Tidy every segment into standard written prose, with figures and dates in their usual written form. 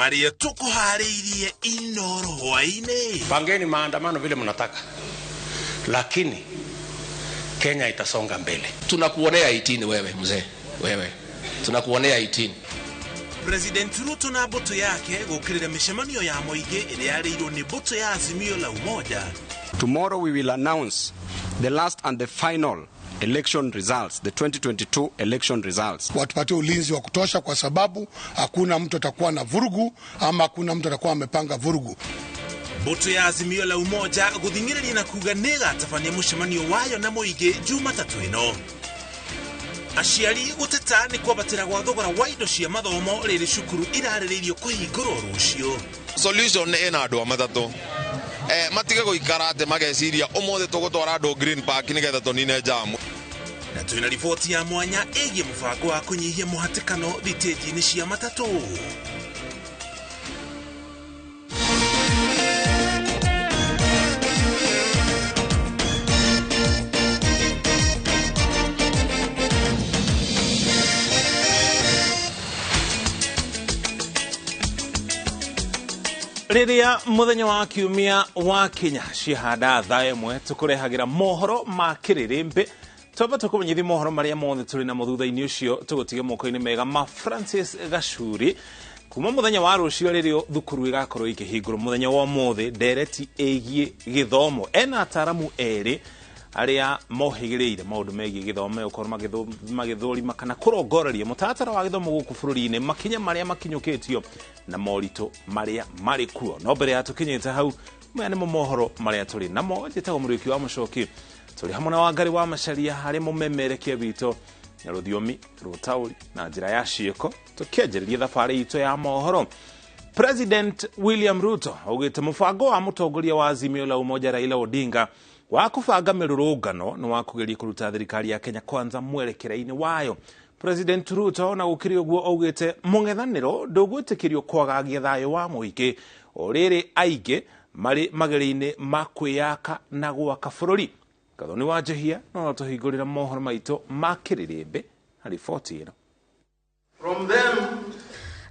Maria tuko haririe inoro hwaine. Pangeni maandamano vile mnataka, lakini Kenya itasonga mbele. Tunakuonea 18 wewe mzee, wewe. Tunakuonea 18. President Ruto na boto yake gukirira mishemanio ya moige ile yareirwo ni boto ya Azimio la Umoja. Tomorrow we will announce the last and the final election results, the 2022 election results. Watupatie ulinzi wa kutosha kwa sababu hakuna mtu atakuwa na vurugu ama hakuna mtu atakuwa amepanga vurugu. Boto ya Azimio la Umoja guthingiriria na kuganira tafania mushemanio wayo na moige Jumatatu ino. Aciari guteta ni kwabatira gwa thogora wa indo cia mathomo riri cukuru irarĩrĩirio kũhingũrwo rũciũ. Solution ina andũ matatũ matige gũikara atĩ mageciria ũmũthĩ tũgũtwara andũ Green Park nĩgetha tũnine jamu. Na twĩna riboti ya mwanya ĩgiĩ mũbango wa kũnyihia mũhatĩkano thitĩnji-inĩ cia matatũ. Riria muthenya wa kiumia wa Kenya cihanda thae mwe tukurehagira mohoro ma kiririmbe toba tukumenyithi mohoro maria mothe turi na muthutha-ini ucio tugutige moko-ini mega ma Francis Gachuri kuma muthenya wa rucio ririo thukuru igakorwo ikihingurwo muthenya wa mothe ndereti egie githomo ena ataramu eri aria mohigiriire maundu megie githomo ukorwo magithurima kana kurongoreria mutatara wa githomo guku bururi-ini makinya maria makinyukitio na morito maria mari kuo no mbere ya tukinyite hau mene mohoro maria turi namo njitago muriki wa mucoki turi hamwe na Wangari wa Macharia hari mumemerekia bito na ruthiomi rutauri na njira ya ciiko tukienjereria thabari ito ya mohoro. President William Ruto augite mubango wa mutongoria wa Azimio la Umoja Raila Odinga wa kubanga mirurungano ni wa kugeria kuruta thirikari ya Kenya Kwanza mwerekera-ini wayo. President Ruto na gukiri uguo augite mungethaniro ndugwitikirio kwagagia thayo wa muingi oriri aige mari mageri-ini makwiyaka na gwaka bururi. Gathoni wa Jehia no tuhingurira mohoro maito makiririmbe hari 40 From them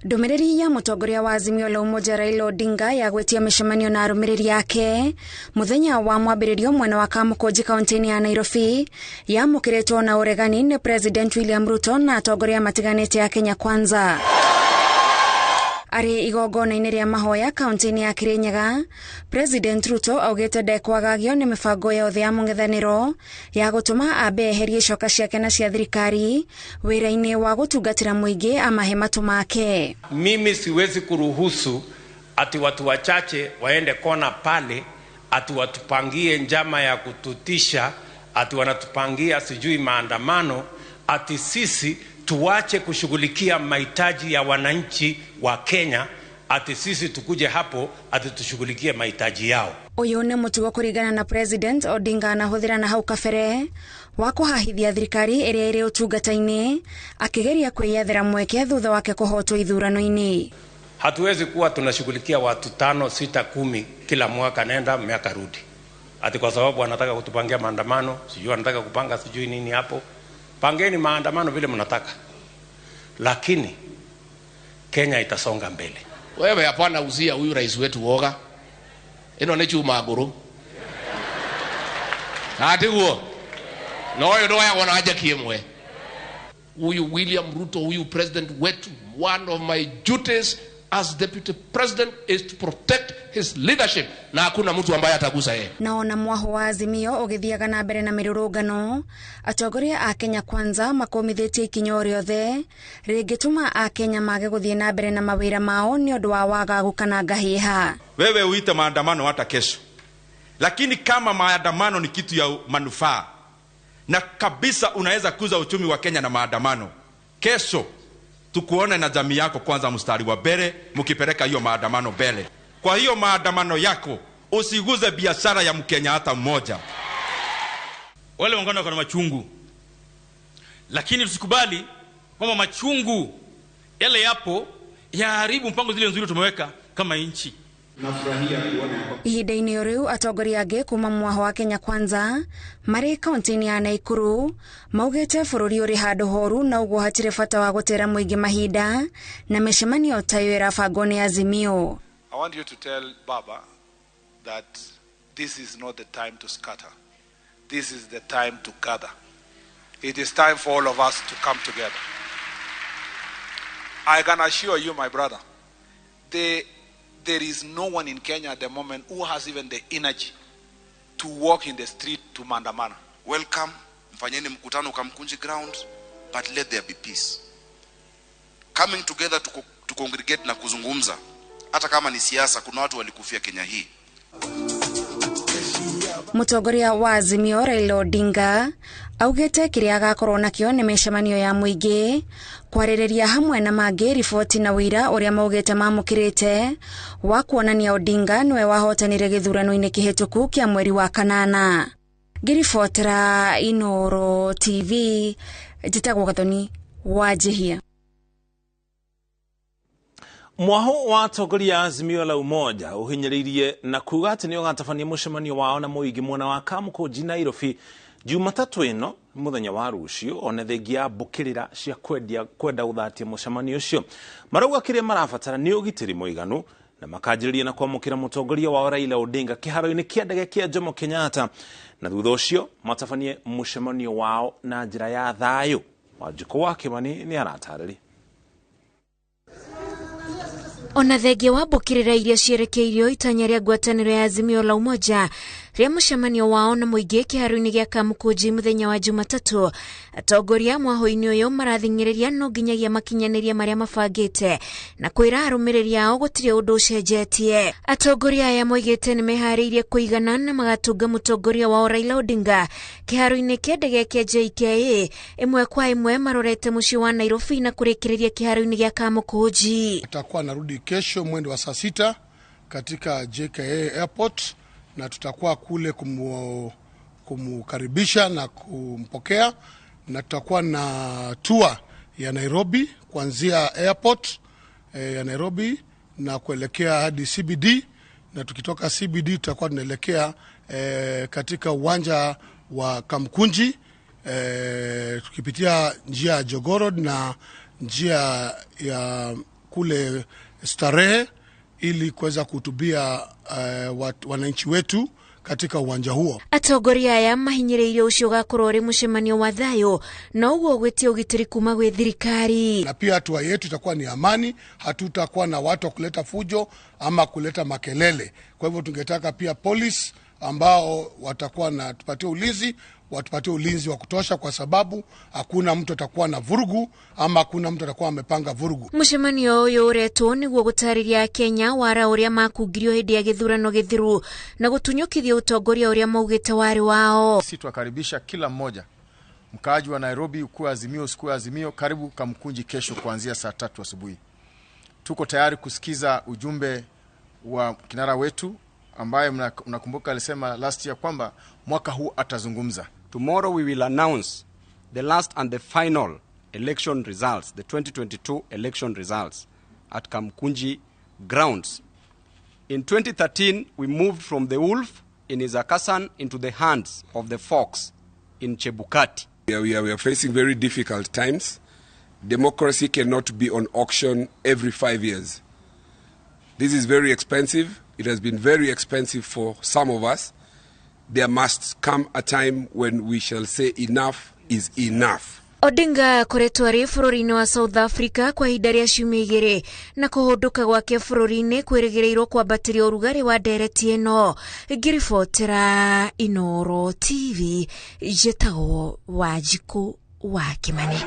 Ndumiriri ya mutongoria wa Azimio la Umoja Raila Odinga ya gwetia mishemanio na arumiriri yake muthenya wa mwambiririo mwena wa Kamukunji kaunti ya Nairobi ya mukiretwo na uregani ni President William Ruto na atongoria matiganite ya Kenya Kwanza. Ari igongona-ini ria mahoya kaunti ya Kirinyaga, President Ruto augite ndekwagagio ni mibango yothe ya mung'ethaniro ya gutuma ambe eherie coka ciake na cia thirikari wira-ini wa gutungatira muingi amahe matu make. Mimi siwezi kuruhusu ati watu wachache waende kona pale ati watupangie njama ya kututisha ati wanatupangia sijui maandamano ati sisi tuache kushughulikia mahitaji ya wananchi wa Kenya ati sisi tukuje hapo ati tushughulikie mahitaji yao. Uyu ni mutugo kuringana na President Odinga na huthira na hau kabere wa kuhahithia thirikari iria iri utungata-ini akigeria kwiyethera mweke thutha wake kuhotwo ithurano-ini. Hatuwezi kuwa tunashughulikia watu 5, 6, 10 kila mwaka nenda miaka rudi ati kwa sababu wanataka kutupangia maandamano sijui wanataka kupanga sijui nini hapo. Pangeni maandamano vile mnataka, lakini Kenya itasonga mbele. Wewe hapana uzia huyu rais wetu woga. Ino ni chuma nguru. Ati huo. No ndo ya wana haja kiemwe. Huyu William Ruto, huyu president wetu, one of my duties as deputy president is to protect his leadership na hakuna mtu ambaye atagusa yeye. Naona mwaho wa Azimio ugithiaga na mbere na mirurungano atongoria a Kenya Kwanza makomithitie ikinyo riothe ringituma a Kenya mage guthie na mbere na mawira mao ni undu wa wagagu kana ngahiha. Wewe uite maandamano hata kesho, lakini kama maandamano ni kitu ya manufaa na kabisa unaweza kuza uchumi wa Kenya na maandamano, kesho tukuone na jamii yako kwanza mstari wa mbele mkipeleka hiyo maandamano mbele. Kwa hiyo maandamano yako usiguze biashara ya Mkenya hata mmoja. Wale wangana kwa machungu, lakini tusikubali kwamba machungu yale yapo yaharibu mpango zile nzuri tumeweka kama nchi. ihinda-inĩ riu atongoria angĩ kuma mwaho wa Kenya Kwanza marĩ kaunti-inĩ ya Naikuru maugĩte bũrũri ũrĩ handũ horu na ũguo hatirĩ bata wa gũtera mũingĩ mahinda na mĩcemanio ta ĩyo ĩrabangwo nĩ Azimio. I want you to tell Baba that this is not the time to scatter. This is the time to gather. It is time for all of us to come together. I can assure you, my brother, there is no one in Kenya at the moment who has even the energy to walk in the street to maandamana. Welcome, mfanyeni mkutano Kamkunji ground, but let there be peace. Coming together to congregate na kuzungumza, hata kama ni siasa, kuna watu walikufia Kenya hii. Mũtongoria wa Azimio Raila Odinga augĩte kĩrĩa agakorwo nakĩo nĩ mĩcemanio ya mũingĩ kwarĩrĩria hamwe na mangĩ riboti na wĩra ũrĩa maugĩte mamũkĩrĩte wa kuonania Odinga nĩwe wahotanire gĩthurano-inĩ kĩhĩtũku kĩa mweri wa kanana. Ngĩribotera Inooro TV njĩtagwo Gathoni Wanjihia. Mwaho wa atongoria Azimio la Umoja uhinyĩrĩirie na kuga atĩ nĩ ũgatabania mũcemanio wao na mũingĩ mwena wa Kamũkũnji Nairobi Jumatatũ ĩno mũthenya wa rũciũ ona thengia mbũkĩrĩra cia kwenda gũthatia mũcemanio ũcio. Marauga kĩrĩa marabatara nĩ ũgitĩri mũiganu na makanjĩrĩria na kwamũkĩra mũtongoria wa Raila Odinga kĩharo-inĩ kĩa ndege kĩa Jomo Kenyatta na thutha ũcio matabanie mũcemanio wao na njĩra ya thayũ. Wanjikũ wa Kĩmani nĩ aratarĩria. Ona thengia wa mbũkĩrĩra iria cierekeirio itanya rĩa ngwatanĩro ya Azimio la Umoja rĩa mũcemanio wao na mũingĩ kĩharo-inĩ gĩa Kamũkũnji mũthenya wa Jumatatũ, atongoria mwaho-inĩ ũyũ marathing'ĩrĩria no nginyagia makinyanĩria marĩa mabangĩte na kwĩra arũmĩrĩri ao gũtirĩ ũndũ ũcenjetie. Atongoria aya moigĩte nĩ meharĩirie kũigana na magatunga mũtongoria wao Raila Odinga kĩharo-inĩ kĩa ndege kĩa JKA ĩmwe kwa ĩmwe marorete mũciĩ wa Nairobi na kũrĩkĩrĩria kĩharo-inĩ gĩa Kamũkũnji. Atakuwa narudi kesho mwendo wa saa 6 katika JKA Airport na tutakuwa kule kumkaribisha na kumpokea, na tutakuwa na tour ya Nairobi kuanzia airport ya Nairobi na kuelekea hadi CBD, na tukitoka CBD tutakuwa tunaelekea katika uwanja wa Kamkunji tukipitia njia ya Jogoo Road na njia ya kule Starehe ili kuweza kuhutubia wananchi wetu katika uwanja huo. Atongoria aya mahinyĩrĩirie ũcio gakorwo ũrĩ mũcemanio wa thayũ na ũguo gwĩtia ũgitĩri kuma gwĩ thirikari. Na pia hatua yetu itakuwa ni amani, hatutakuwa na watu wa kuleta fujo ama kuleta makelele. Kwa hivyo tungetaka pia polisi ambao watakuwa na tupatie ulinzi, watupatie ulinzi wa kutosha, kwa sababu hakuna mtu atakuwa na vurugu ama hakuna mtu atakuwa amepanga vurugu. Mũcemanio ũyũ ũretwo nĩguo gũtarĩria Kenya wara ũrĩa makungirio hĩndĩ ya gĩthurano gĩthiru na gũtunyũkithia ũtongoria ũrĩa maugĩte warĩ wao. Sisi tuwakaribisha kila mmoja, mkaaji wa Nairobi, ukuwa Azimio, usikuwa Azimio, karibu Kamkunji kesho kuanzia saa 3 asubuhi. Tuko tayari kusikiza ujumbe wa kinara wetu ambaye mnakumbuka alisema last year kwamba mwaka huu atazungumza. Tomorrow we will announce the last and the final election results, the 2022 election results at Kamkunji grounds. In 2013, we moved from the wolf in Izakasan into the hands of the fox in Chebukati. We are facing very difficult times. Democracy cannot be on auction every 5 years. This is very expensive. It has been very expensive for some of us. There must come a time when we shall say enough is enough. Odinga akoretwo arĩ bũrũri-inĩ wa South Africa kwa ihinda rĩa ciumia 2 na kũhũndũka gwake bũrũri-inĩ kwĩrĩgĩrĩirwo kwambatĩria ũrugarĩ wa ndereti ĩno. Ngĩribotera Inooro TV njĩtagwo Wanjikũ wa Kĩmani.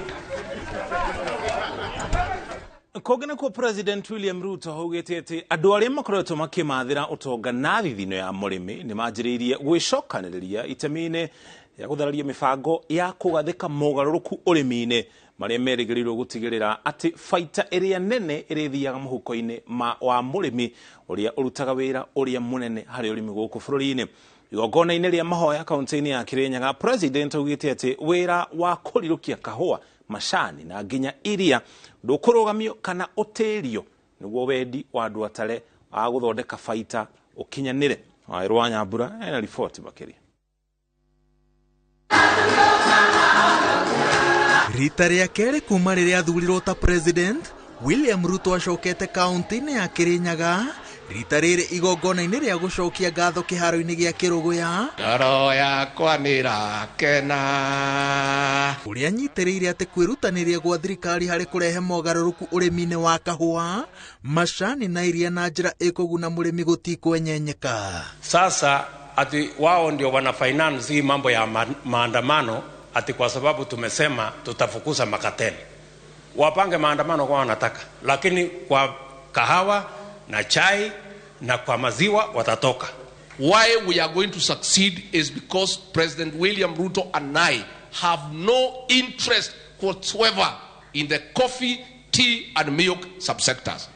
Kogena kwa President William Ruto haugĩte atĩ andũ arĩa makoretwo makĩmathĩra ũtonga na thithino ya mũrĩmi nĩ manjĩrĩirie gwĩcokanĩrĩria itemi-inĩ ya gũthararia mĩbango ya kũgathĩka mogarũrũku ũrĩmi-inĩ marĩa merĩgĩrĩirwo gũtigĩrĩra atĩ baita ĩrĩa nene ĩrĩthiaga mũhuko-inĩ wa mũrĩmi ũrĩa ũrutaga wĩra ũrĩa mũnene harĩ ũrĩmi gũkũ bũrũri-inĩ. Igongona-inĩ rĩa mahoya kaunti-inĩ ya Kirinyaga, President augĩte atĩ wĩra wa kũrirũkia kahũa, macani na nginya iria ndũkũrũgamio kana ũtĩrio nĩguo wendi wa andũ atare guthondeka baita ukinyanire. Wairwa Nyambura ena report makiri. Rita rĩa kerĩ kuma rĩrĩa athurirwo ta president, William Ruto acokete kaunti-inĩ ya Kirinyaga. Rita rĩrĩ igongona-inĩ rĩa gũcokia ngatho kĩharo-inĩ gĩa Kĩrũgũya. Ngoro yakwa nĩrakena. Ũrĩa anyitĩrĩire atĩ kwĩrutanĩria gwa thirikari harĩ kũrehe mogarũrũku ũrĩmi-inĩ wa kahũa, macani na iria na njĩra ĩkũguna mũrĩmi gũtikwenyenyeka. Sasa ati wao ndio wana finance hii mambo ya maandamano, ati kwa sababu tumesema tutafukuza makateli. Wapange maandamano kwa wanataka, lakini kwa kahawa na chai na kwa maziwa watatoka. Why we are going to succeed is because President William Ruto and I have no interest whatsoever in the coffee, tea and milk subsectors.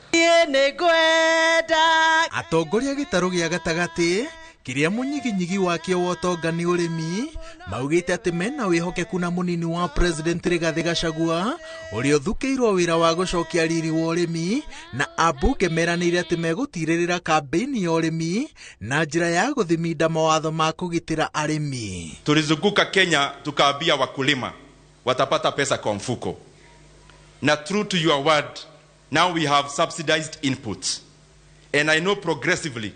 Atongoria gĩtarũ gĩa gatagatĩ kĩrĩa mũnyiginyigi wakĩo wa ũtonga nĩ ũrĩmi maugĩte atĩ mena wĩhokeku na mũnini wa president Rigathi Gachagua ũrĩa ũthukĩirwo wĩra wa gũcokia riri wa ũrĩmi, na ambunge meranĩire atĩ megũtirĩrĩra kampeni ya ũrĩmi na njĩra ya gũthiminda mawatho ma kũgitĩra arĩmi. Tulizunguka Kenya tukaambia wakulima watapata pesa kwa mfuko. Na true to your word, now we have subsidized inputs. And I know progressively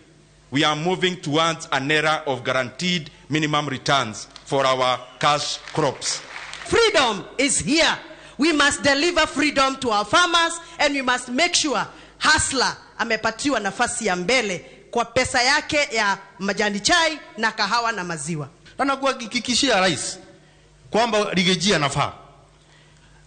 we are moving towards an era of guaranteed minimum returns for our cash crops. Freedom is here. We must deliver freedom to our farmers, and we must make sure hustler amepatiwa nafasi ya mbele kwa pesa yake ya majani chai na kahawa na maziwa. Na nakuhakikishia rais kwamba Rigejia anafaa.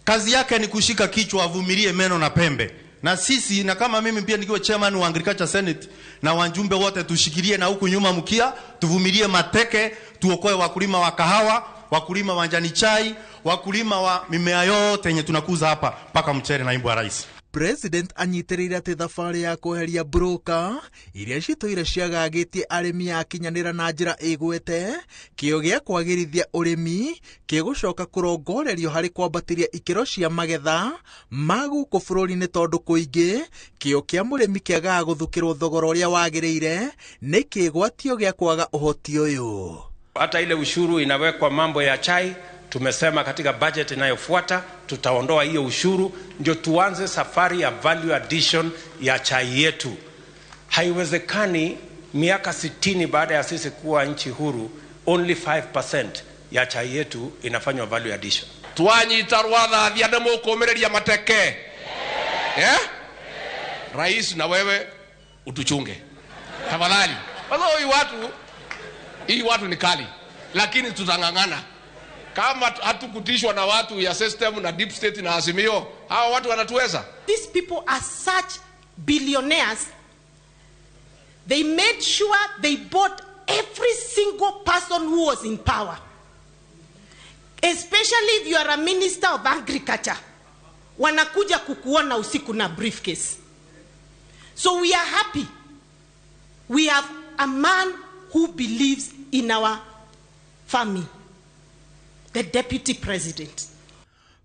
Kazi yake ni kushika kichwa, avumilie meno na pembe. Na sisi, na kama mimi pia nikiwa chairman wa Agriculture Senate, na wajumbe wote tushikilie na huku nyuma mkia, tuvumilie mateke, tuokoe wakulima wa kahawa, wakulima wa majani chai, wakulima wa mimea yote yenye tunakuza hapa mpaka mchere. Naibu wa rais President anyitĩrĩire atĩ thabarĩ ya kweheria broker iria citũire ciagagĩtie arĩmi akinyanĩra na njĩra ĩgwete, kĩo gĩa kwagĩrithia ũrĩmi kĩgũcoka kũrongorerio harĩ kwambatĩria ikĩro cia magetha ma gũkũ bũrũri-inĩ, tondũ kũingĩ kĩo kĩa mũrĩmi kĩagaga gũthukĩrwo thogora ũrĩa wagĩrĩire nĩ kĩgwatio gĩa kwaga ũhoti ũyũ. Hata ile ushuru inawekwa mambo ya chai, tumesema katika budget inayofuata tutaondoa hiyo ushuru, ndio tuanze safari ya value addition ya chai yetu. Haiwezekani miaka 60 baada ya sisi kuwa nchi huru, only 5% ya chai yetu inafanywa value addition. Twanyita rwatha thiane mukumireria mateke. Rais, na wewe utuchunge tafadhali. Hii watu ni kali, lakini tutangangana. Kama hatukutishwa na watu ya system na deep state na Azimio, hawa watu wanatuweza. These people are such billionaires. They made sure they bought every single person who was in power. Especially if you are a minister of agriculture. Wanakuja kukuona usiku na briefcase. So we are happy. We have a man who believes in our family. The deputy president.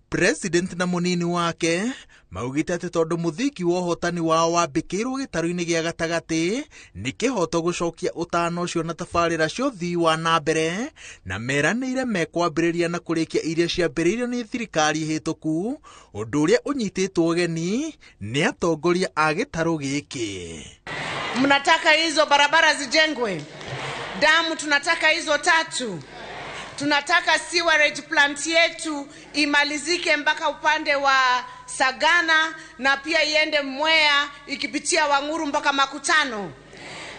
President na mũnini wake maugĩte atĩ tondũ mũthiki wa ũhotani wao wambĩkĩirwo gĩtarũ-inĩ gĩa gatagatĩ nĩ kĩhoto gũcokia ũtano ũcio na tabarĩra cia ũthii wa na mbere, na meranĩire mekwambĩrĩria na kũrĩkia iria ciambĩrĩirio nĩ thirikari hĩtũku, ũndũ ũrĩa ũnyitĩtwo ũgeni nĩ atongoria a gĩtarũ gĩkĩ. Mnataka hizo barabara zijengwe, damu tunataka hizo 3. Tunataka sewerage plant yetu imalizike mpaka upande wa Sagana, na pia iende Mwea ikipitia Wanguru mpaka Makutano.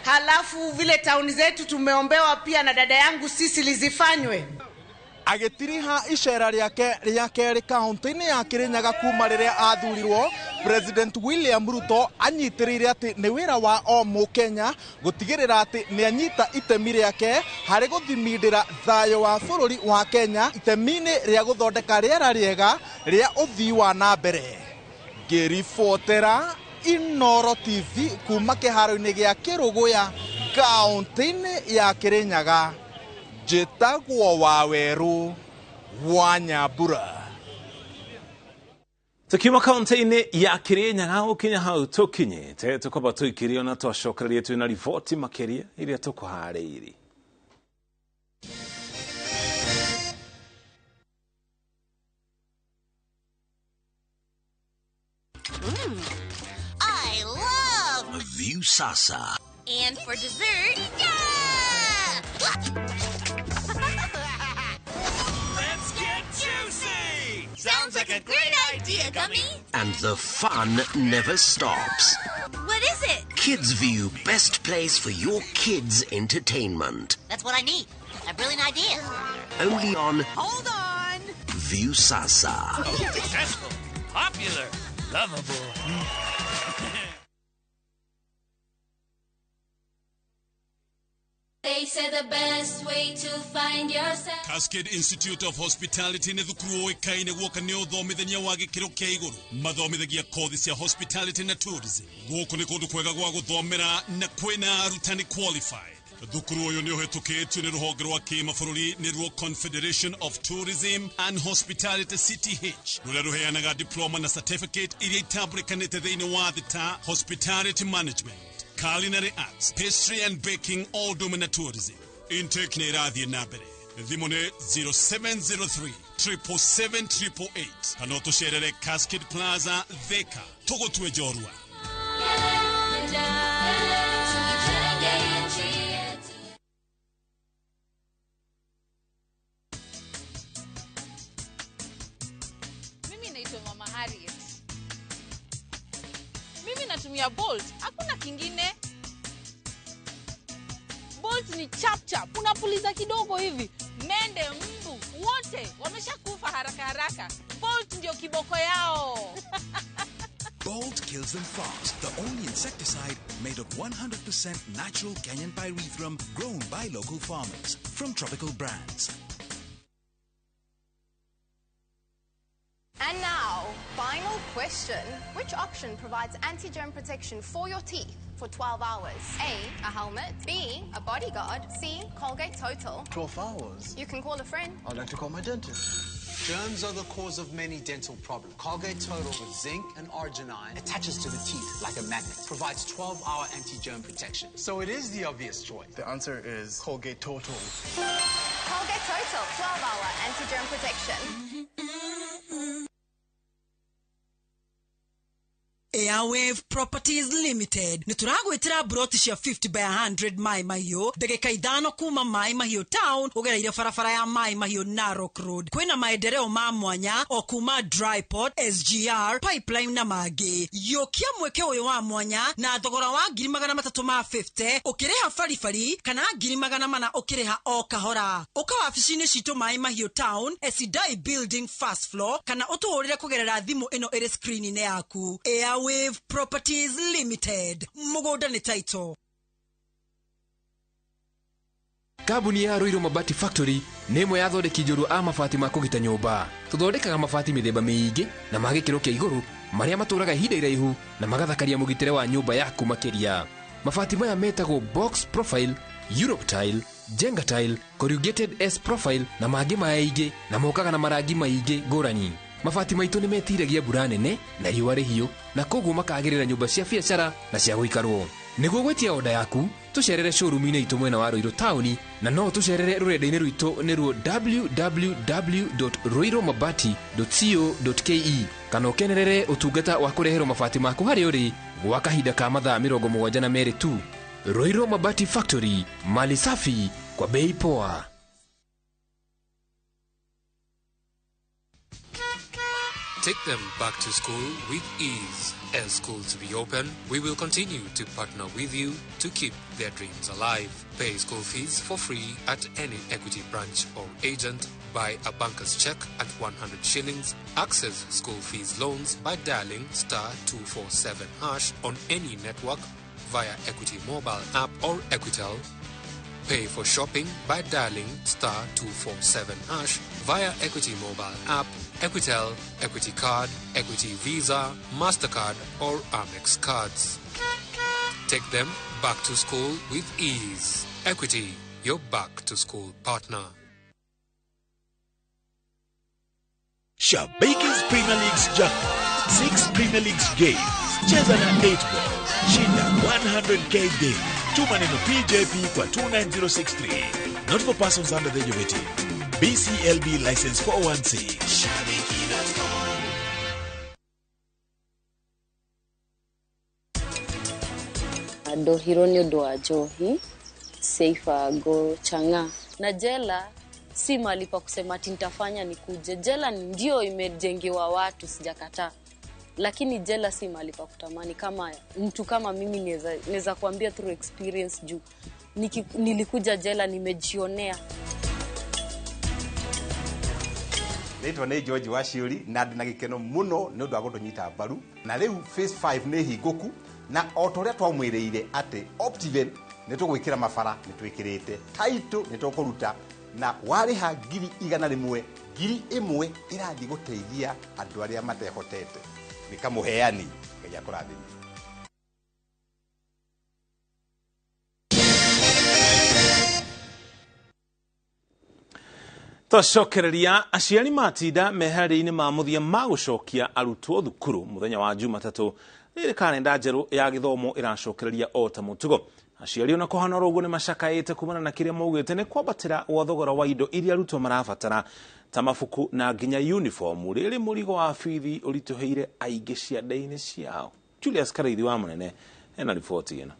Halafu vile tauni zetu tumeombewa pia na dada yangu sisi lizifanywe. Agĩtiriha icera rĩake rĩa kerĩ kaunti-inĩ ya Kirinyaga kuma rĩrĩa athurirwo, President William Ruto anyitĩrĩire atĩ nĩ wĩra wa o Mũkenya gũtigĩrĩra atĩ nĩ anyita itemi rĩake harĩ gũthimindĩra thayũ wa bũrũri wa Kenya, itemi-inĩ rĩa gũthondeka rĩera rĩega rĩa ũthii wa na mbere. Ngĩribotera Inooro TV kuma kĩharo-inĩ gĩa Kĩrũgũya kaunti-inĩ ya Kirinyaga, njĩtagwo Waweru wa Nyambura. Tukiuma kaunti-ini ya Kirinyaga ukinya hau tukinyite tukoba tuikirio na twacokererie twina riboti makiria iria tukuharĩirie. I love View Sasa. And for dessert, yeah! Let's get juicy! Sounds like a great idea, Gummy. And the fun never stops. What is it? Kids View, best place for your kids' entertainment. That's what I need. A brilliant idea. Only on Hold on. View Sasa. Successful, popular, lovable. They say the best way to find yourself. Cascade Institute of Hospitality ne thukuru oikaine gwoka ne uthomithania wa gikiro kia iguru mathomithagia kothi cia hospitality na tourism guku ni kundu kwega gwa guthomera na kwina arutani qualified. Thukuru uyu ni uhetukitio ni ruhonge rwa kimabũrũri ni ruo Confederation of Tourism and Hospitality CTH ruria ruheanaga diploma na certificate iria itambulikanite thiini wa thĩ ta hospitality management, culinary arts, pastry and baking, all domina tourism. Intake ni irathie na mbere. Thimu ni 0703 777 kana utucerere Cascade Plaza Thika tugutue njorua. Mimi naitwa Mama Harriet. Mimi natumia Bolt, hakuna kingine. Bolt ni chap chap, unapuliza kidogo hivi, mende, mbu, wote wameshakufa haraka haraka. Bolt ndio kiboko yao. Bolt kills them fast. The only insecticide made of 100% natural Kenyan pyrethrum grown by local farmers from tropical brands. And now, final question. Which option provides anti-germ protection for your teeth for 12 hours? A helmet. B, a bodyguard. C, Colgate Total. 12 hours? You can call a friend. I'd like to call my dentist. Germs are the cause of many dental problems. Colgate Total with zinc and arginine attaches to the teeth like a magnet. Provides 12-hour anti-germ protection. So it is the obvious choice. The answer is Colgate Total. Colgate Total, 12-hour anti-germ protection. Airwave Properties Limited. Nituragwitira broti cia 50 by 100 Mai Mahiu. Ndagika ithano kuma Mai Mahiu town ugereire barabara ya Mai Mahiu Narok Road. Kwina maendeleo ma mwanya o kuma dry port, SGR, pipeline na magi. Yokia mweke uyu wa mwanya na thogora wa 350 ukireha farifari kana 400 ukireha o kahora. Uka wabici-ini citu Mai Mahiu town, Esidai building first floor kana utuhurire kugerera thimu ino iri screen-ini yaku. Wave Properties Limited. Mugoda ni title. Kabuni ya Ruiru Mabati Factory nemo yathondeki njorua a mabati ma kugita nyumba. Tuthondekaga mabati mithemba miingi na magikiro kia iguru maria maturaga ihinda iraihu na magathakaria mugitire wa nyumba yaku makiria. Mabati maya metagwo box profile, Europe tile, Jenga tile, corrugated S profile na mangi maingi na mokaga na marangi maingi ngurani. Mabati maitu ni metiragia mbura nene na riũa rĩhiũ na koguo makagĩrĩra nyũmba cia biacara na cia gũikarwo. Nĩguo gwetia oda yaku tucerere showroom-inĩ itũ mwena wa Ruiru town na no tucerere rũrenda-inĩ rwitũ nĩruo www.ruiromabati.co.ke kana ũkenerere ũtungata wa kũreherwo mabati maku harĩa ũrĩ gwa kahinda ka mathaa 72 tu. Ruiru Mabati Factory, mali safi kwa bei poa. Take them back to school with ease. As schools reopen, we will continue to partner with you to keep their dreams alive. Pay school fees for free at any Equity branch or agent. Buy a banker's check at 100 shillings. Access school fees loans by dialing *247# on any network via Equity mobile app or Equitel. Pay for shopping by dialing *247# via Equity mobile app, Equitel, Equity card, Equity Visa, MasterCard or Amex cards. Take them back to school with ease. Equity, your back to school partner. Shabaker's Premier League's jackpot 6 Premier League games. Cheza na 8-ball. Shinda 100k daily. Tuma neno PJP kwa 29063. Not for persons under the age of 18. BCLB license 416. Ndohirwo nĩ ũndũ wa njohi, Seifa go changa. Na jela si mahali pa kusema ati nitafanya nikuje. Jela ndio imejengewa watu, sijakataa. Lakini jela si mahali pa kutamani. Kama mtu kama mimi naweza kuambia through experience juu nilikuja jela nimejionea. Naitwa nĩ George Waciuri na ndĩ na gĩkeno mũno nĩ ũndũ wa gũtũnyita mbaru. Na rĩu phase 5 nĩ hingũku na o ta ũrĩa twamwĩrĩire atĩ Optiven nĩ tũgwĩkĩra mabara nĩ twĩkĩrĩte, taito nĩ tũkũruta na warĩha 100,000 1,000 irathiĩ gũteithia andũ arĩa matehotete. Nĩ kamũheani Ngai akũrathime. Twacokereria aciari matinda meharĩrĩinĩ ma mũthia ma gũcokia arutwo thukuru mũthenya wa Jumatatũ. Rĩrĩ kalenda njerũ ya gĩthomo ĩracokereria o ta mũtugo. Aciari ona kũhana ũguo nĩ macakaĩte kumana na kĩrĩa maugĩte nĩ kwambatĩra gwa thogora wa indo iria arutwo marabatara ta mabuku na nginya uniform. Rĩrĩ mũrigo wa bithi ũritũhĩire aingĩ ciande-inĩ ciao. Julius Karaithi wa Mũnene ena riboti ĩno.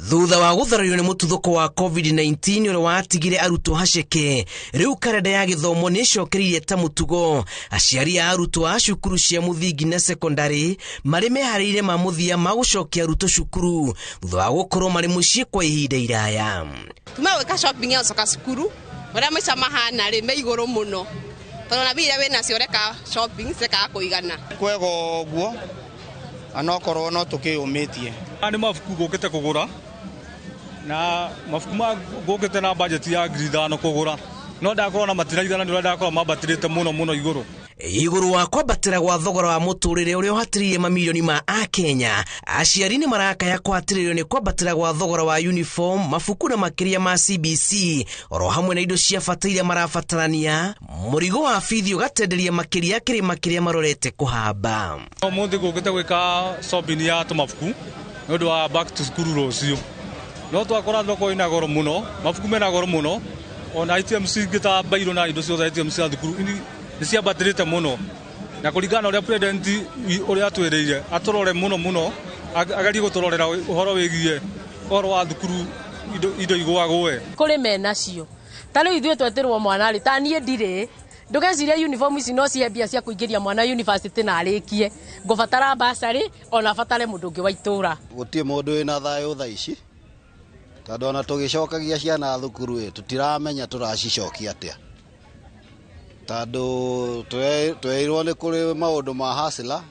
Thutha wa gũtharario nĩ mũtuthũko wa COVID-19 ũrĩa watigire arutwo haceke, rĩu kalenda ya gĩthomo nĩ ĩcokeririe ta mũtugo. Aciari a arutwo a cukuru cia mũthingi na sekondari marĩ meharĩrĩire ma mũthia ma gũcokia arutwo cukuru thutha wa gũkorwo marĩ mũciĩ kwa ihinda iraya. Tumeweka shopping ya soka cukuru ũrĩa maica mahana rĩ me igũrũ mũno, tondũ na bira wĩna cio reka shopping seka kũigana kwega ũguo anokorwo no tũkĩyũmĩtie. Nĩ mabuku gũkĩte kũgũra na mabuku gũkĩte na budget ya 5,000 kũgũra, no ndakorwo na matiraigana nĩ ndakorwo mambatĩrĩte mũno igũrũ wa kwambatĩra gwa thogora wa mũtũrĩre ũrĩa ũhatĩrĩire mamilioni ma Akenya. Aciari nĩ marakaya kwatĩrĩrio nĩ kwambatĩra gwa thogora wa uniform, mabuku na makĩria ma CBC oro hamwe na indo cia bata iria marabatarania. Mũrigo wa bithi ũgatenderia makĩria kĩrĩa marorete kũhamba. Ũmũthĩ gũkĩte gwĩka shopping ya tũmabuku nĩ ũndũ wa back to school rũciũ, no twakora thoko ĩna goro mũno, mabuku mena goro mũno, ona items ingĩta bairo na indo ciothe items cia thukuru nĩ ciambatĩrĩte mũno, na kũringana ũrĩa president ũrĩa atwĩrĩire atũrore mũno agerie gũtũrorera ũhoro wĩgiĩ ũhoro wa thukuru indo igũagũe kũrĩ menacio. Ta rĩu ithuĩ tweterwo mwana rĩ ta niĩ ndirĩ ndũgeciria uniform ici no ciambia cia kũingĩria mwana university na arĩkie ngũbatara basarĩ ona batare mũndũ ũngĩ wa itũra. Gũtirĩ mũndũ wĩna thayũ thaa ici, tondũ ona tũgĩcokagia ciana thukuru tũtiramenya tũracicokia atĩa, tondũ tweirwo nĩ kũrĩ maũndũ ma hasila,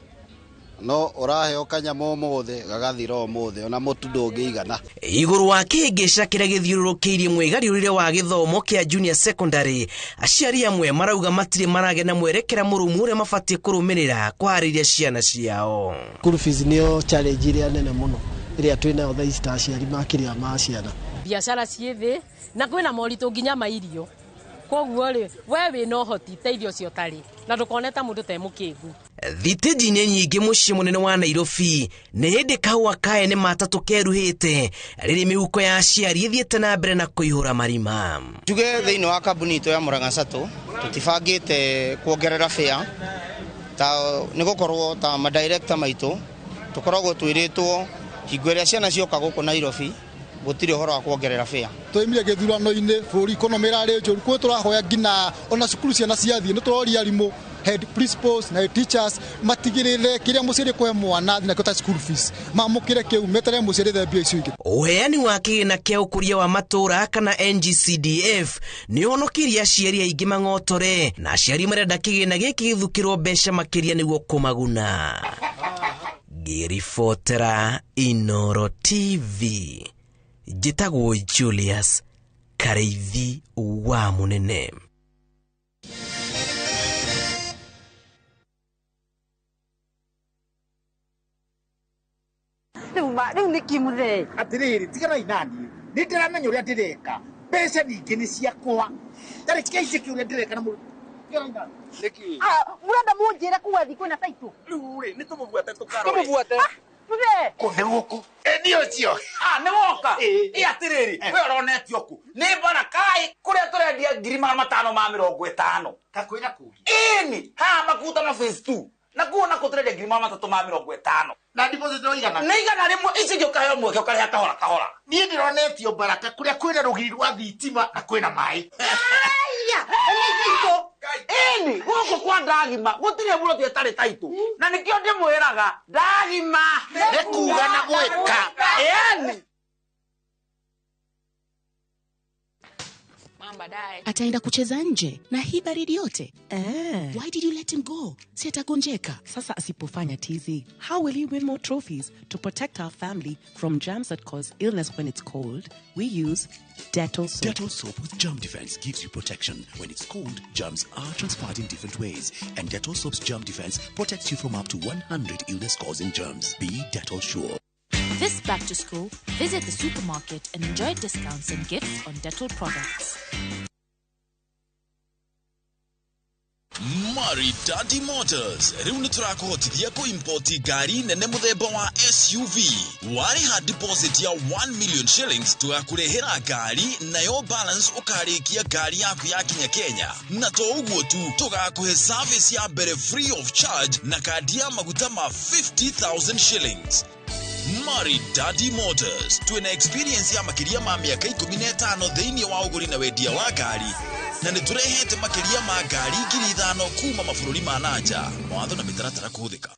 no ũraheo kanyamũ ũmũthĩ gagathira ũmũthĩ ona mũtu ndũngĩigana. Igũrũ wa kĩhĩngĩca kĩrĩa gĩthiũrũrũkĩirie mwĩgariũrĩre wa gĩthomo kĩa junior secondary, aciari amwe marauga matirĩ maragena mwerekera mũrũmu ũrĩa mabatiĩ kũrũmĩrĩra kũharĩria ciana ciao. School fees nĩyo challenge ĩrĩa nene mũno ĩrĩa twĩnayo thaa ici ta aciari makĩria ma ciana. Biacara ciĩ thĩ na kwĩna moritũ nginya mairio, koguo rĩ we wĩna ũhoti ta irio cio tarĩ na ndũkoneta mũndũ te mũkĩngu. Thitĩnji-inĩ nyingĩ mũciĩ mũnene wa Nairobi nĩ hĩndĩ kahũa kae nĩ matatũ keruhĩte rĩrĩ mĩhuko ya aciari ĩthiĩte na mbere na kũihũra marima. Tuge thĩinĩ wa kambuni itũ ya Murang'a Sacco tũtibangĩte kuongerera fare, ta nĩ gũkorwo ta madirector maitũ tũkoragwo twĩrĩtwo hingo ĩrĩa ciana cioka gũkũ Nairobi gũtirĩ ũhoro wa kuongerera fare. Tũimire gĩthurano-inĩ bũrũri ikonomi ĩrarĩ njũru, kwĩ tũrahoya nginya ona cukuru ciana ciathiĩ nĩ tũroria arimũ, head principals na teachers matigĩrĩre kĩrĩa mũciari kũhe mwana na kũta school fees mamũkĩre kĩu metere mũciari thambia icio ingĩ. Ũheani wa kĩgĩna kĩa ũkũria wa matũra kana NGCDF nĩ ũhonokirie aciari aingĩ mang'otore, na aciari marenda kĩgĩna gĩkĩ gĩthukĩrwo mbeca makĩria nĩguo kũmaguna. Ngĩribotera Inooro TV, njĩtagwo Julius Karaithi wa Mũnene. Rĩu nĩ kimũthĩ atĩrĩrĩ tigarai nani nĩ ndĩramenya ũrĩa ndĩreka, mbeca nyingĩ nĩ ciakwa tarĩ kĩici kĩu ũrĩa ndĩreka na Niki. Murenda munjira kuwa thiku na taitu. Rure, ni tumubuate tukaro. Tumubuate. Tuge. Kone guku. Ndio cio. Ni woka. Atiriri. We uronetio ku. Ni bara kai kuria turendia 550 Kakwira kugi. Ni ha makuta na phase 2. Na kuona ko turendia 350 Na deposit no igana. Ni igana rimwe ici gyo kayo mwe gyo kare kahora kahora. Ni ndironetio baraka kuria kwina rugiri rwa thitima na kwina mai. Ni guko kwa ndagima gutire muno twetare taitu na nikio ndimwiraga ndagima nekuga na gweka yani ataenda kucheza nje na hii baridi yote. Why did you let him go? Si atagonjeka. Sasa asipofanya tizi, how will he win more trophies? To protect our family from germs that cause illness when it's cold, we use Dettol soap. Dettol soap with germ defense gives you protection. When it's cold, germs are transferred in different ways. And Dettol soap's germ defense protects you from up to 100 illness-causing germs. Be Dettol sure. This back to school, visit the supermarket and enjoy discounts and gifts on Dettol products. Maridadi Motors riu ni turakuhotithia kuimpoti gari nene muthemba wa SUV wariha deposit ya 1 million shillings tugakurehera gari nayo balance ukarikia gari yaku yakinya Kenya na to uguo tu tugakuhe service ya mbere free of charge na kadi ya maguta ma 50,000 shillings. Maridadi Motors tuena experience ya makiria ma miaka 15 thiini wa uguri na wendia wa gari na niturehete makiria ma gari 5,000 kuma mabũrũri ma nanja mawatho na mitaratara kuhuthika.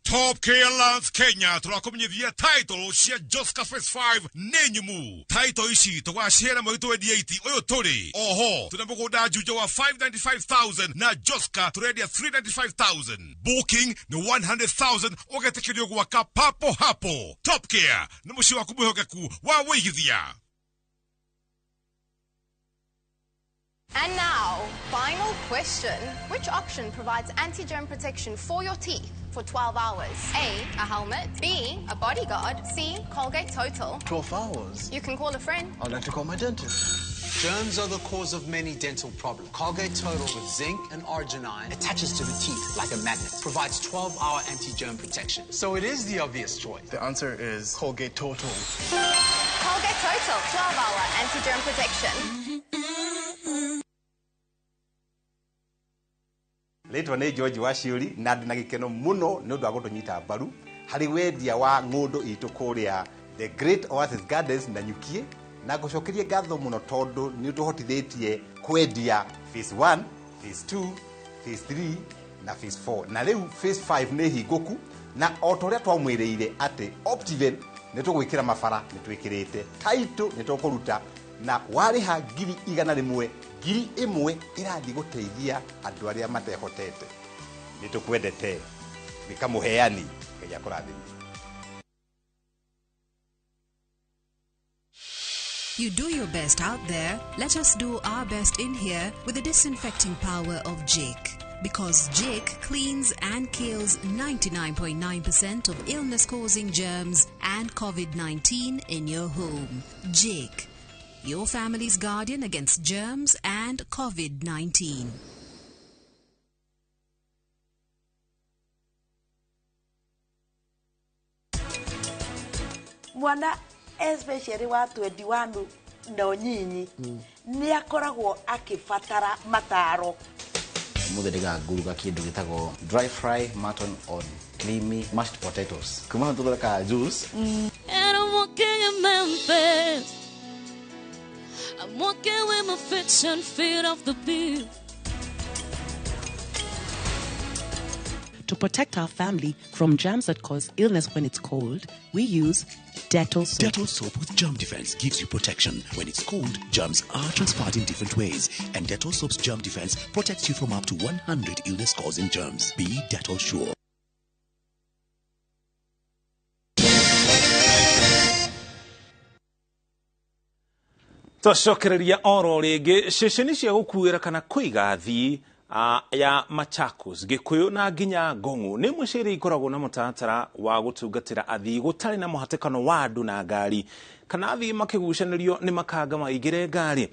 Top K Alliance Kenya turakumenyithia title cia Joska Phase 5 nenyumu. Title ici tugashera mwaitu wa 80 uyu turi. Oho, tuna mugunda juja wa 595,000 na Joska turedia 395,000. Booking ni 100,000 ugetekerio gwaka papo hapo. Top Care ni mushi wa kumwihokeku wa wigithia. And now, final question. Which option provides anti-germ protection for your teeth for 12 hours? A helmet. B, a bodyguard. C, Colgate Total. 12 hours? You can call a friend. I'd like to call my dentist. Germs are the cause of many dental problems. Colgate Total with zinc and arginine attaches to the teeth like a magnet. Provides 12-hour anti-germ protection. So it is the obvious choice. The answer is Colgate Total. Colgate Total, 12-hour anti-germ protection. Leitwa ni George Washiuri na ndina gikeno muno ni undu wa gutunyita mbaru hari wendia wa ngundu itu kuria the Great Oasis Gardens na Nyukie na gucokerie ngatho muno tondu ni utuhotithitie kwendia phase 1, phase 2, phase 3 na phase 4 na riu phase 5 ni hinguku na otoria twamwiriire ati Optiven ni tugwikira mafara ni twikirite title ni tukuruta na wariha 100,000 1,000 irathi guteithia andu aria matehotete ni tukwendete nikamuheani Ngai akurathime. You do your best out there. Let us do our best in here with the disinfecting power of Jake. Because Jake cleans and kills 99.9% of illness-causing germs and COVID-19 in your home. Jake, your family's guardian against germs and COVID-19. Mwana especially wa 21 ndo nyinyi ni akoragwo akifatara mataro. Muthiriga nguruga kindu gitagwo dry fry mutton on creamy mashed potatoes. Kuma tuthaka juice. And I'm walking in Memphis. I'm walking with my fiction feet off the beat. To protect our family from germs that cause illness when it's cold, we use Dettol soap. Dettol soap with germ defense gives you protection. When it's cold, germs are transferred in different ways. And Dettol soap's germ defense protects you from up to 100 illness-causing germs. Be Dettol sure. Twacokereria oro ringi ceceni cia gukuira kana kuiga athii ya Machakos Gikuyu na nginya Ngongu ni muciri ikoragwo na mutatara wa gutungatira athii gutari na muhatekano wa andu na ngari kana athii makigucanirio ni makanga maigire ngari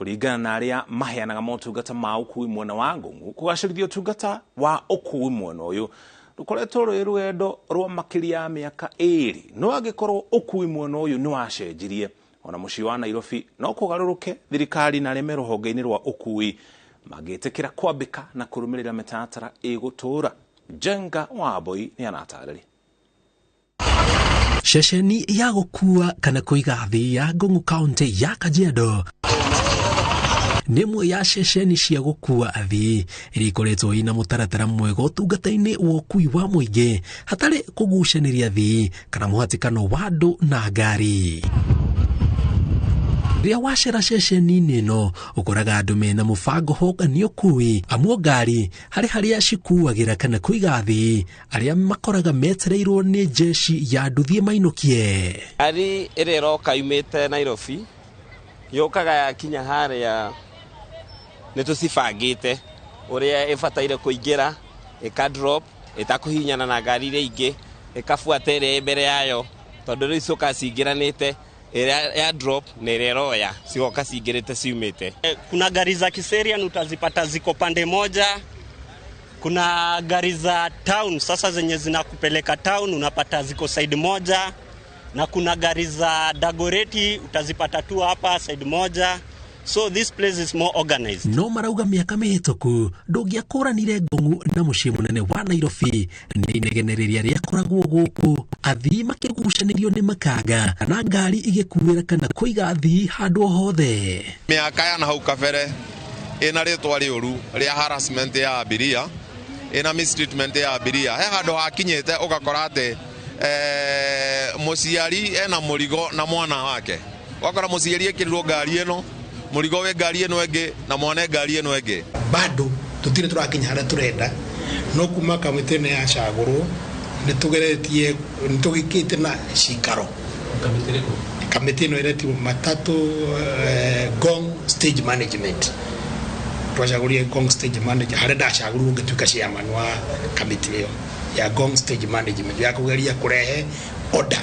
kuringana na aria maheanaga motungata ma ukui mwena wa Ngung'u kugacirithia utungata wa ukui mwena uyu rukoretwo rwi rwendo rwa makiria miaka 2 no angikorwo ukui mwena uyu ni wacenjirie ona mucii wa Nairobi no kugaruruke thirikari na reme ruhonge-ini rwa ukui magitikira kwambika na kurumirira mitaratara igutura. Jenga Waboi ni anatarĩria. Ceceni ya gukua kana kuiga thi ya Ngung'u County ya Kajiado nimwe ya ceceni cia gukua athi irikoretwo ina mutaratara mwega utungata-ini wa ukui wa muingi hatari kugucaniria thi kana muhatikano wa andu na ngari. Ria wacera ceceni ino ukoraga andu mena mubango hongani ukui amwe ngari haria cikuagira kana kuiga thi aria makoraga metereirwo ni jeshi ya nduthie mainukie. Ari irero kaumite Nairobi yokaga yakinya haria nitucibangite uria ifataire kuingira ika drop itakuhinyana na ngari iria ingi ikafuata ire mbere yayo tondu riu icoka cingiranite ya drop na ireroya sigoka cingirite ciumite. Kuna gari za Kiserian utazipata ziko pande moja, kuna gari za town sasa zenye zinakupeleka town unapata ziko side moja, na kuna gari za Dagoreti utazipata tu hapa side moja. So this place is more organized. No marauga miaka mihituku ndungiakuranire Ngung'u na mucii munene wa Nairobi ni inegenereria ria koragwo guku athii makigucanirio ni makanga na ngari igikuira kana kuiga athii handu hothe. Miaka ya na hau kabere ina ritwa riuru ria harassment ya abiria ina mistreatment ya abiria he handu hakinyite ugakora ati muciari ena murigo na mwana wake wakora muciari ekirirwo ngari ino murigo we ngari ino enge na mwana ngari ino enge bado tutire turakinya haria turenda no kuma kamitene ya caguru nitugeretie nitugikite na cikaro kamiti ino ireti matatu Gong stage management twacagurie Gong stage manager haria ndacagurwo ngituika chairman wa kamiti iyo ya Gong stage management ya kugeria kurehe order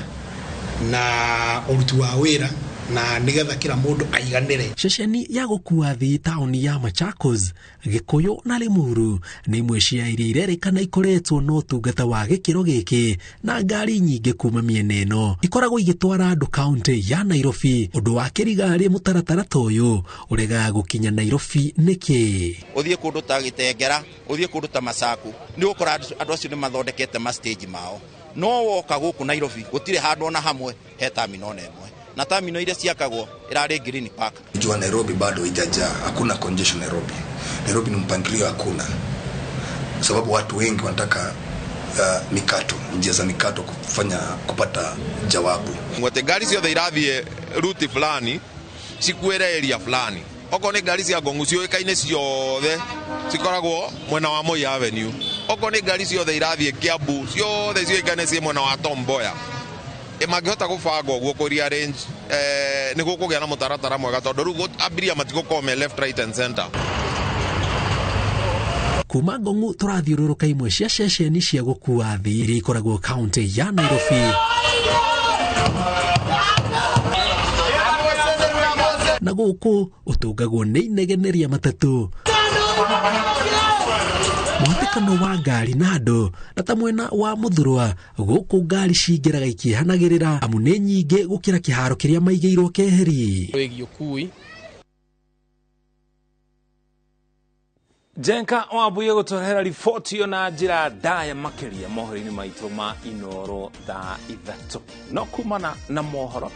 na urutu wa wira na nigetha kila mundu aiganire. Ceceni ya gukua thi tauni ya Machakos Gikuyu na Limuru ni imwe cia iria irerikana ikoretwo no tungata wa gikiro giki na ngari nyingi kuma miena ino ikoragwo igitwara andu kaunti ya Nairobi. Undu wa kirigari mutaratara toyo urega gukinya Nairobi niki uthie kundu ta Gitengera uthie kundu ta Masaku ni ukora andu acio ni mathondekete ma stage mao no woka guku Nairobi gutire handu na hamwe he terminal nemwe na terminal ile ciakagwo irari Green Park. Jua Nairobi bado ijaja, hakuna congestion Nairobi. Nairobi ni mpangilio hakuna. Sababu watu wengi wanataka mikato, njia za mikato kupata jawabu. Ngote gari ciothe irathie route fulani cikuire area fulani. Oko ni gari cia Ngung'u cioikaine ciothe cikoragwo mwena wa Moi Avenue. Oko ni gari ciothe irathie Kiambu ciothe cioikaine cie mwena wa Tom Mboya. Magihota gubanga uguo kuria range ni gukugia na mutaratara mwega tondu riu abiria matigukome left right and center. Kuma Ngung'u turathiururuka imwe cia ceceni cia gukua thi iria ikoragwo kaunti ya Nairobi na guku utungagwo ni inegeneria matatu muhatikano wa ngari na andu na ta mwena wa Muthurwa guku ngari cingiraga ikihanagirira amu ni nyingi gukira kiharo kiria maigeirwo keheri wigi ukui. Jenga Waboi gutwarehera riboti yo na njira ndaya makiria mohoro-ini maitu ma Inoro thaa 3 no kumana na mohoro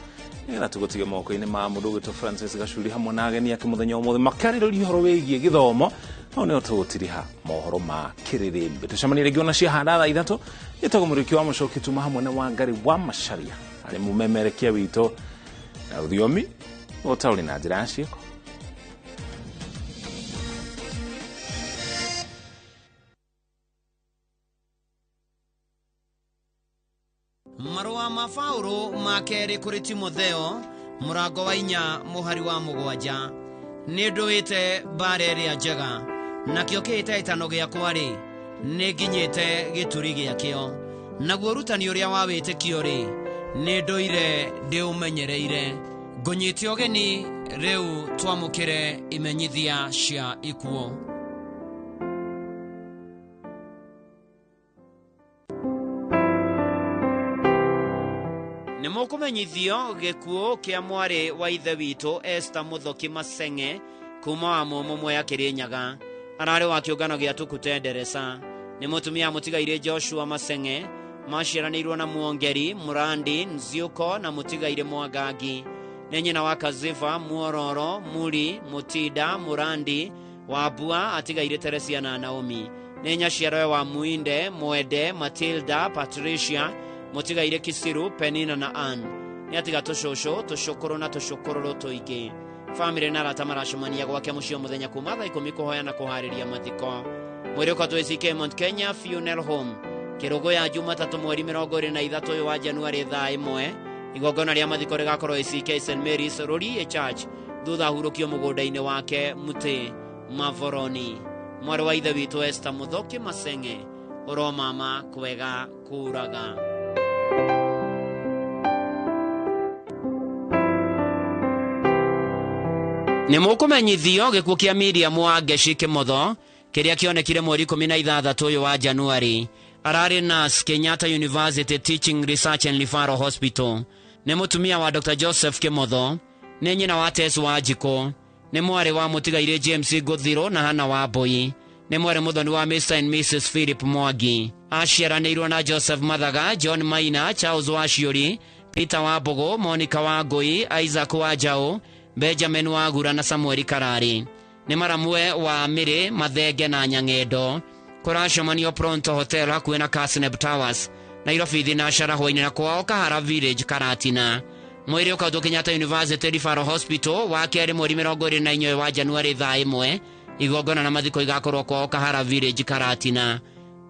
ngira tugutige moko-ini ma mundu gwitu Francis Gachuri hamwe na ageni ake muthenya umwe makaririria uhoro wigie githomo no ne tugutiriha mohoro ma kiririmbe tucemani regi ona cia handa thaa 3 yetago muriki wa mucoki tuma hamwe na Wangari wa Macharia ari mumemerekia wito na uthiomi utauri na njira ciiko. Marua ma Paulo makeri kuri Timotheo murango wa 4 muhari wa 7 ni nduite bareri ya njega nakio kiite itano giakwa ri ni nginyite gituri giakio naguo rutani uria wa witikio ri ni nduire ndi umenyereire ngũnyite ũgeni rĩu twamũkĩre imenyithia cia ikuũ. Nĩ mũkũmenyithio gĩkuũ kĩa mwarĩ wa ithe witũ Esther Mũthoki Masenge kuma wa mũmwe ya Kĩrĩnyaga, ararĩ wa kĩũngano gĩa Tukute Nderesa. Nĩ mũtumia mũtigaire Joshua Masenge, maciaranĩirwo na Muongeri, Murandi, Nziuko na mũtigaire Mwangangi. Nĩ nyina wa Kaziva, Muororo, Muri, Mutinda, Murandi, Wambua, atigaire Teresia na Naomi. Nĩ nyaciarawe wa Muinde, Mwende, Matilda, Patricia, mũtigaire Kisiru, Penina na Ann. Nĩ atiga tũcũcũ, tũcũkũrũ na tũcũkũrũrũ tũingĩ. Famĩlĩ na arata maracemania gwake mũciĩ mũthenya kuma thaa 10 kũhoya na kũharĩria mathiko. Mwĩrĩ ũkatwo ACK Mount Kenya Funeral Home. Kĩrũgũ ya Jumatatũ mweri 23 wa Januari thaa 1. Igongona rĩa mathiko rĩgakorwo ACK St Mary's Rũriĩ Church thutha hurũkio mũgũnda-inĩ wake Mũtĩ Mavoroni. Mwarĩ wa ithe witũ Esther Mũthoki Masenge, ũromama kwega kuraga. Nĩ mũkũmenyithio gĩkuũ kĩa Miriam wa Ngeci Kĩmotho kĩrĩa kĩonekire mweri 16 wa Januari. Ararĩ nurse Kenyatta University Teaching Research and Referral Hospital. Nĩ mũtumia wa Dr. Joseph Kĩmotho. Nĩ nyina wa Tess Wanjikũ. Nĩ mwarĩ wa mũtigaire James Ngũthiro na Hana Wambui. Nĩ mwarĩ mũthoni wa Mr. and Mrs. Philip Mwangi. Aciaranĩirwo na Joseph Mathaga, John Maina, Charles Waciuri, Peter Wambũgũ, Monica Wangui, Isaac Wanjaũ, Benjamin Wagura na Samuel Karari. Nĩ maramwe wa Mĩrĩ, Mathenge na Nyang'endo. Kũracemanio Pronto Hotel hakuhĩ na Casneb Towers, Nairobi thinacara hwainĩ na kwao Kahara Village, Karatina. Mwĩrĩ ũkautwo Kenyatta University Referral Hospital wa kerĩ mweri 24 wa Januari thaa 1. Igongona na mathiko igakorwo kwao Kahara Village, Karatina.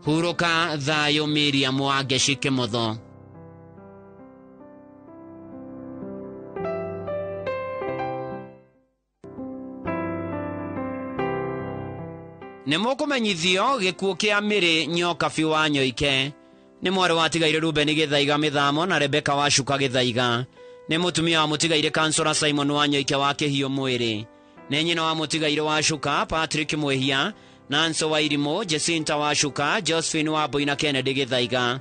Hurũka thayũ Miriam wa Ngeci Kĩmotho. Nĩ mũkũmenyithio gĩkuũ kĩa Mĩrĩ Nyokabi wa Nyoike. Nĩ mwarĩ watigaire Ruben Gĩthaiga Mĩthamo na Rebeka Wacuka Gĩthaiga. Nĩ mũtumia wa mũtigaire Kansora Simon wa Nyoike wa Kĩhiũ Mwĩrĩ. Nĩ nyina wa mũtigaire Wacuka Patrick Mwehia, Nanso wa Irimũ, Jacinta Wacuka, Josephine Wambui na Kennedy Gĩthaiga.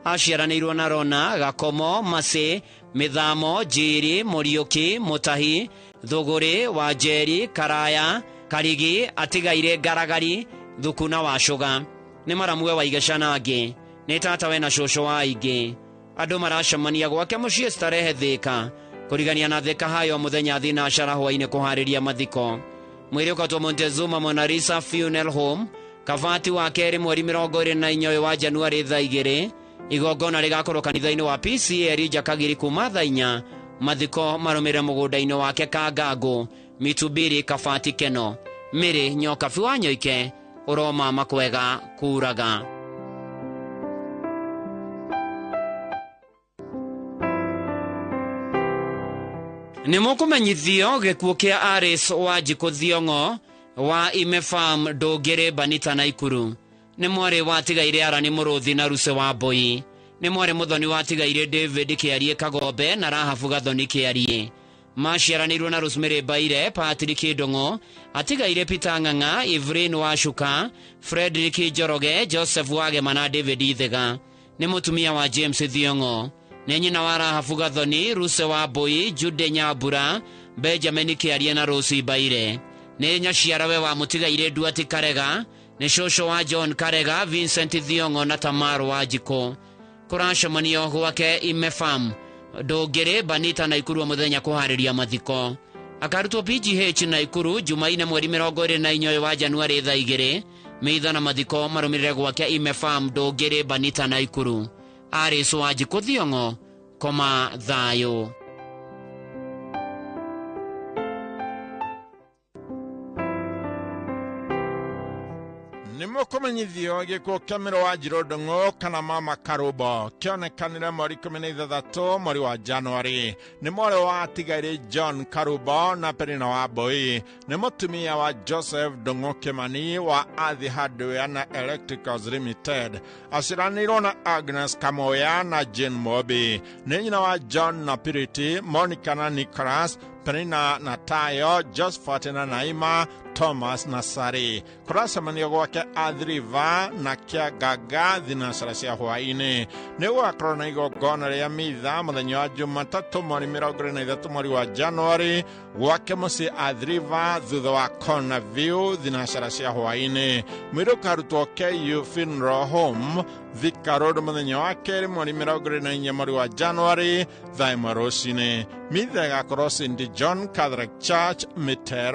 Aciaranĩirwo na Rona, Gakomo, Masĩ, Mĩthamo, Njiri, Mũriũki, Mũtahi, Thũgũrĩ, Wanjeri, Karaya, Karigi, atigaire Garagari, Thukuna Wacũga. Nĩ maramwe wa Igecana angĩ. Nĩ tatawe na cũcũ wa ingĩ. Andũ maracemania gwake mũciĩ Starehe Thĩka kũrigania na Thĩka hayo mũthenya thinacara hwainĩ kũharĩria mathiko. Mwĩrĩ ũkatwo Montezuma Mona Lisa Funeral Home, Kabati wa kerĩ mweri 24 wa Januari thaa 2. Igongona rĩgakorwo kanitha-inĩ wa PCA Jakagiri kuma thaa 4. Mathiko marũmĩrĩre mũgũnda-inĩ wake Kangangũ, Mitubiri Kabati Keno. Mĩrĩ Nyokabi wa Nyoike, ũromama kwega kuraga. Nĩ mũkũmenyithio gĩkuũ kĩa Aris Wanjikũ Thiong'o wa Ime Farm Ndũngĩrĩ Banita Naikuru. Nĩ mwarĩ watigaire Arani Mũrũthi na Ruse Wambui. Nĩ mwarĩ mũthoni watigaire David Kĩarie Kagombe na Rahabu Gathoni Kĩarie. Maciaranĩirwo na Rosemary Baire, Patrick Ndong'o, atigaire Peter Ng'ang'a, Evelyn Wacuka, Frederick Njoroge, Joseph Wagema na David Ithega. Nĩ mũtumia wa James Thiong'o. Nĩ nyina wa Rahabu Gathoni, Ruse Wambui, Jude Nyambura, Benjamin Kĩarie na Rose Baire. Nĩ nyaciarawe wa mũtigaire Duati Karega, nĩ cũcũ wa John Karega, Vincent Thiong'o na Tamar Wanjikũ. Kũracemanio gwake Ime Farm Ndũngĩrĩ Banita Naikuru mũthenya kũharĩria mathiko. Akarutwo PGH Naikuru Jumaine mweri 24 wa Januari thaa 2. Meitha na mathiko marũmĩrĩre gwake Ime Farm Ndũngĩrĩ Banita Naikuru. Aris Wanjikũ Thiong'o, koma thayũ. Nimukumenyithio gikuo kia wa Jirodongo kana mama Karubo kionekanire mweri 13 mweri wa Januari. Ni mwore wa tigaire John Karubo na Perina wa Boi. Ni mutumia wa Joseph Dongo Kimani wa Athi Hardware na Electricals Limited. Asiranirwo na Agnes Kamoya na Jane Mobi. Ni nyina wa John na Purity, Monica na Nicholas, Perina na Tayo, Josephat na Naima, Thomas na Sari. Kurasamania gwake Adriva na Kia Gaga thinacara cia hwaini. Ni gwakorwo na igongona ria mitha muthenya wa Jumatatu mweri 23 mweri wa Januari gwake muci Adriva thutha wa Corner View thinacara cia hwaini. Mwiru karutwo KU Funeral Home Thika Road muthenya wa keri mweri 24 mweri wa Januari thaa 1 rũcinĩ. Mitha igakorwo St. John Catholic Church Mitero